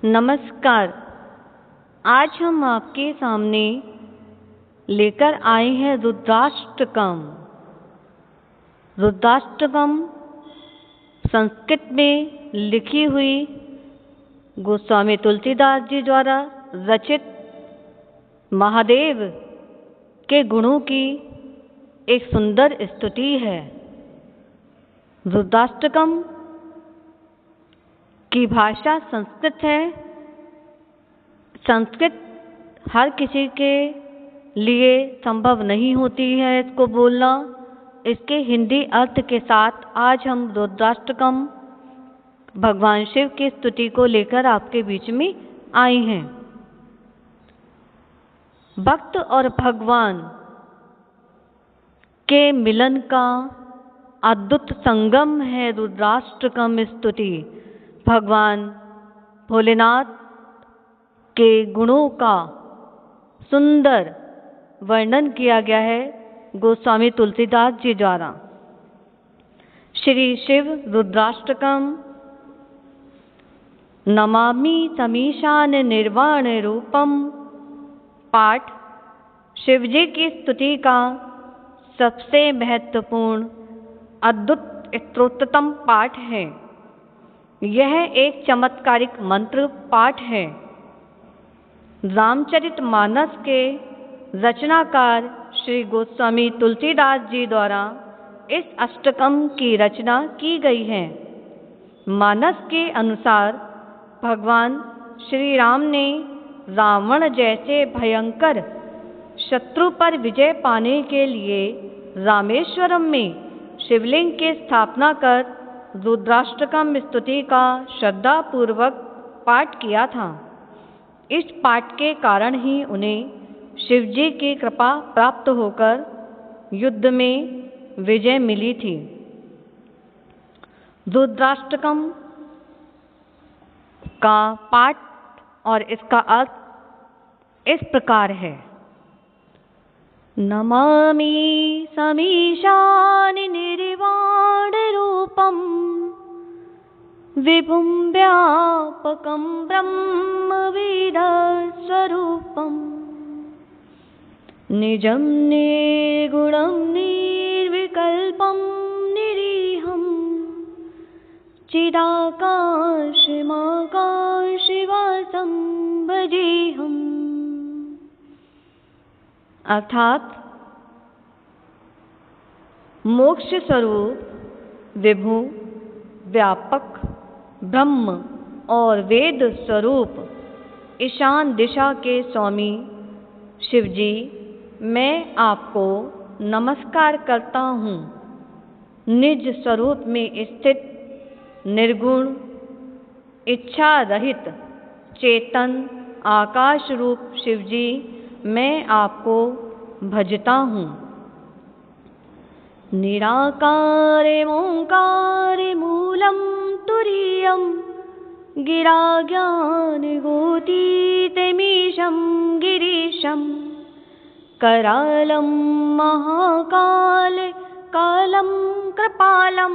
नमस्कार। आज हम आपके सामने लेकर आए हैं रुद्राष्टकम। रुद्राष्टकम संस्कृत में लिखी हुई गोस्वामी तुलसीदास जी द्वारा रचित महादेव के गुणों की एक सुंदर स्तुति है। रुद्राष्टकम की भाषा संस्कृत है। संस्कृत हर किसी के लिए संभव नहीं होती है इसको बोलना। इसके हिंदी अर्थ के साथ आज हम रुद्राष्टकम भगवान शिव की स्तुति को लेकर आपके बीच में आए हैं। भक्त और भगवान के मिलन का अद्भुत संगम है रुद्राष्टकम स्तुति। भगवान भोलेनाथ के गुणों का सुंदर वर्णन किया गया है गोस्वामी तुलसीदास जी द्वारा। श्री शिव रुद्राष्टकम नमामि समीशान निर्वाण रूपम पाठ शिवजी की स्तुति का सबसे महत्वपूर्ण अद्भुत स्तोत्रतम पाठ है। यह एक चमत्कारिक मंत्र पाठ है। रामचरितमानस के रचनाकार श्री गोस्वामी तुलसीदास जी द्वारा इस अष्टकम की रचना की गई है। मानस के अनुसार भगवान श्री राम ने रावण जैसे भयंकर शत्रु पर विजय पाने के लिए रामेश्वरम में शिवलिंग की स्थापना कर रुद्राष्टकम स्तुति का श्रद्धापूर्वक पाठ किया था। इस पाठ के कारण ही उन्हें शिवजी की कृपा प्राप्त होकर युद्ध में विजय मिली थी। रुद्राष्टकम का पाठ और इसका अर्थ इस प्रकार है। नमामि समीशान निर्वाण रूपम विभुं व्यापकं ब्रह्मवेद स्वरूपम निजं निर्गुणं निर्विकल्पं निरीहं चिदाकाशमाकाशवासं भजेऽहम्। अर्थात मोक्ष स्वरूप विभु व्यापक ब्रह्म और वेद स्वरूप ईशान दिशा के स्वामी शिवजी, मैं आपको नमस्कार करता हूँ। निज स्वरूप में स्थित निर्गुण इच्छा रहित चेतन आकाश रूप शिवजी, मैं आपको भजता हूँ। निराकारे ओंकारे मूलम तुरीयम गिरा ज्ञान गोतीतमीशं गिरीशं करालं महाकाल कालं कृपालं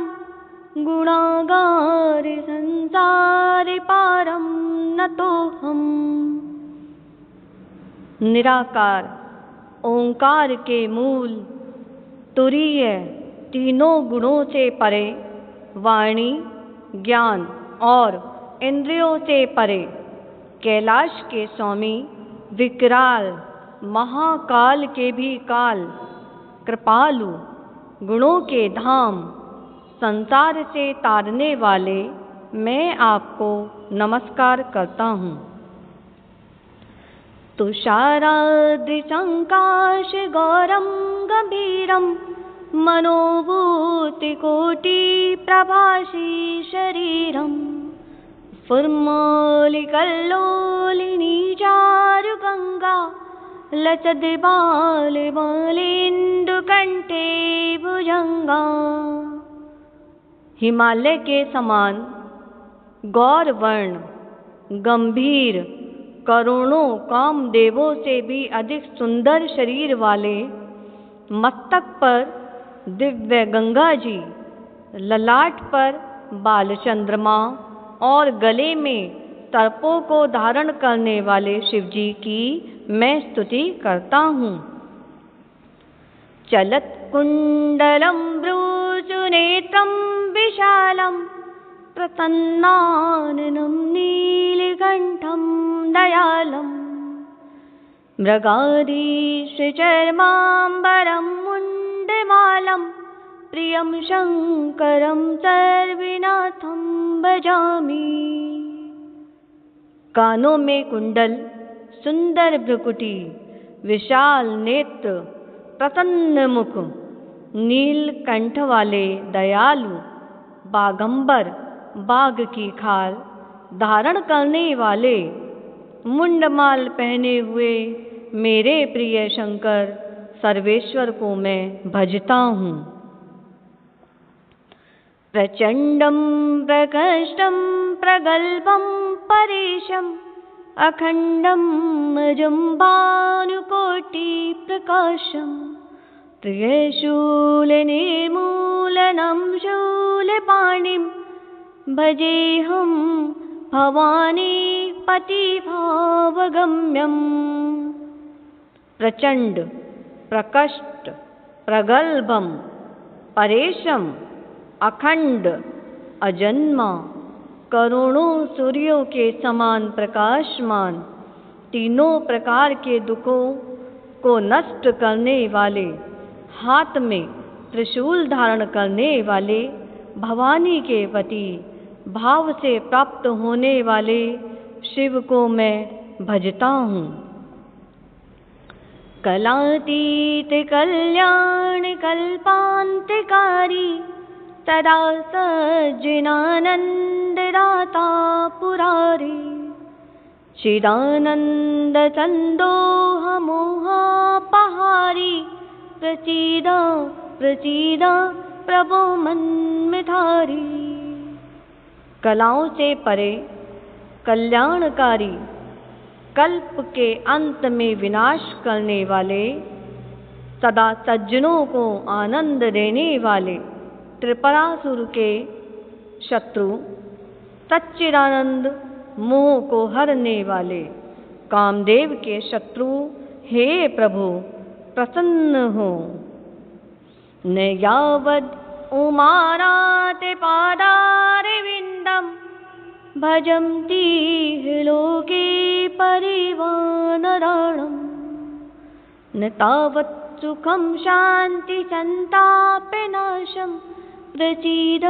गुणागार संसार पारं नतोऽहम्। निराकार ओंकार के मूल तुरीय तीनों गुणों से परे वाणी ज्ञान और इंद्रियों से परे कैलाश के स्वामी विकराल महाकाल के भी काल कृपालु गुणों के धाम संसार से तारने वाले, मैं आपको नमस्कार करता हूँ। तुषाराद्रिसंकाश गौरम गंभीरम मनोभूतिकोटि प्रभासी शरीरम फुर्मोलिकल्लोलिनी चारुगंगा लचद्बाल बालेन्दुकंठे भुजंगा। हिमालय के समान गौर वर्ण गंभीर करोड़ों कामदेवों से भी अधिक सुंदर शरीर वाले, मस्तक पर दिव्य गंगा जी, ललाट पर बालचंद्रमा और गले में सर्पों को धारण करने वाले शिव जी की मैं स्तुति करता हूँ। चलत कुंडलम भ्रूजुनेत्रम विशालम प्रसन्नाननं नीलकंठं दयालम मृगाधीशचर्माम्बरं मुण्डमालं प्रियं शंकरं सर्वनाथं भजामि। कानों में कुंडल, सुंदर भ्रुकुटी, विशाल नेत्र, प्रसन्न मुख, नीलकंठ वाले दयालु, बागंबर, बाघ की खाल धारण करने वाले, मुंडमाल पहने हुए मेरे प्रिय शंकर सर्वेश्वर को मैं भजता हूँ। प्रचंडम प्रकष्टम प्रगल्भम परेशम अखंडम जम्बानुकोटि प्रकाशम त्रिशूलनिर्मूलनं शूलपाणिं भजेऽहं भवानी पतिभावगम्यम्। प्रचंड, प्रकष्ट, प्रगल्भम, परेशम, अखंड, अजन्मा, करोड़ों सूर्यों के समान प्रकाशमान, तीनों प्रकार के दुखों को नष्ट करने वाले, हाथ में त्रिशूल धारण करने वाले, भवानी के पति, भाव से प्राप्त होने वाले शिव को मैं भजता हूँ। कलातीत कल्याण कल्पांतकारी सदा सज्जनानंददाता पुरारी चिदानंद संदोह मोहापहारी प्रसीद प्रसीद प्रभो मन्मथारी। कलाओं से परे कल्याणकारी, कल्प के अंत में विनाश करने वाले, सदा सज्जनों को आनंद देने वाले, त्रिपुरासुर के शत्रु, सच्चिदानंद मोह को हरने वाले, कामदेव के शत्रु हे प्रभु प्रसन्न हो। न यावद् उमानाते पादारविन्दं भजन्ति लोके परिवानराणम् न तावत् सुखं शान्ति संतापनाशं प्रसीद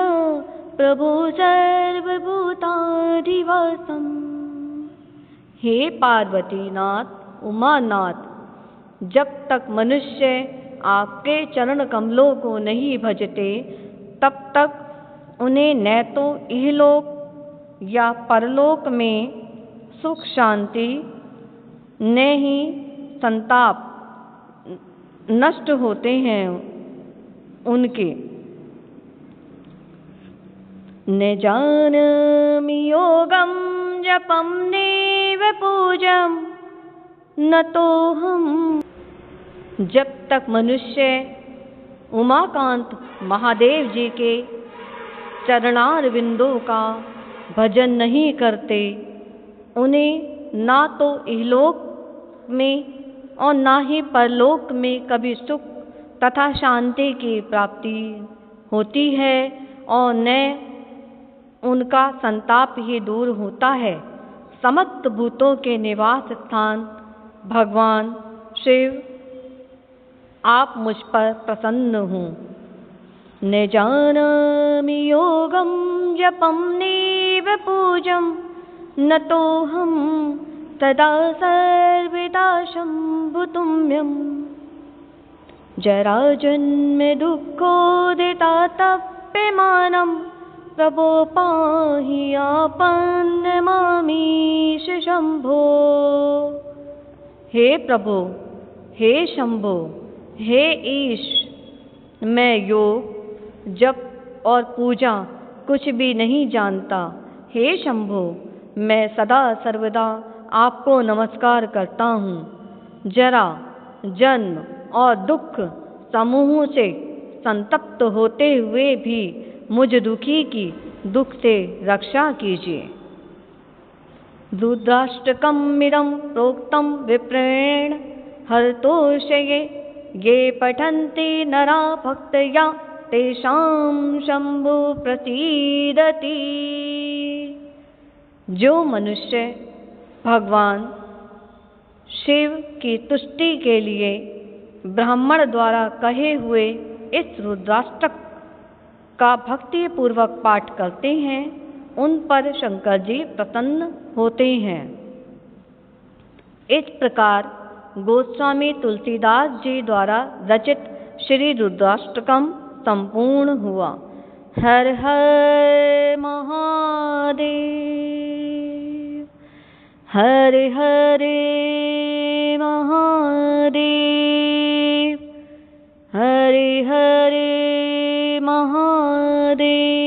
प्रभो सर्वभूताधिवासम्। हे पार्वती नाथ, उमानाथ, जब तक मनुष्य आपके चरण कमलों को नहीं भजते तब तक उन्हें न तो इहलोक या परलोक में सुख शांति न ही संताप नष्ट होते हैं उनके। न जानामि योगं जपं नैव पूजं न तो हम। जब तक मनुष्य उमाकांत महादेव जी के चरणारविंदों का भजन नहीं करते, उन्हें ना तो इहलोक में और ना ही परलोक में कभी सुख तथा शांति की प्राप्ति होती है और न उनका संताप ही दूर होता है। समस्त भूतों के निवास स्थान भगवान शिव, आप मुझ पर प्रसन्न हो। न जानामि योगं जपं नैव पूजं न तो हम सदा सर्वदा शम्भुतुम्यं। जरा जन्म दुःखोदिता तप्यमानं प्रभो पाहि आपन्नमामीश शंभो। हे प्रभु, हे शंभो, हे ईश, मैं योग, जप और पूजा कुछ भी नहीं जानता। हे शंभो, मैं सदा सर्वदा आपको नमस्कार करता हूँ। जरा, जन्म और दुख समूह से संतप्त होते हुए भी मुझ दुखी की दुख से रक्षा कीजिए। रुद्राष्टकमिदं प्रोक्तं विप्रेण हरतोषये ये पठन्ति नरा भक्तया तेषां शंभु प्रसीदति। जो मनुष्य भगवान शिव की तुष्टि के लिए ब्राह्मण द्वारा कहे हुए इस रुद्राष्टक का भक्ति पूर्वक पाठ करते हैं, उन पर शंकर जी प्रसन्न होते हैं। इस प्रकार गोस्वामी तुलसीदास जी द्वारा रचित श्री रुद्राष्टकम संपूर्ण हुआ। हर हर महादेव, हर हर महादेव, हर हर महादेव।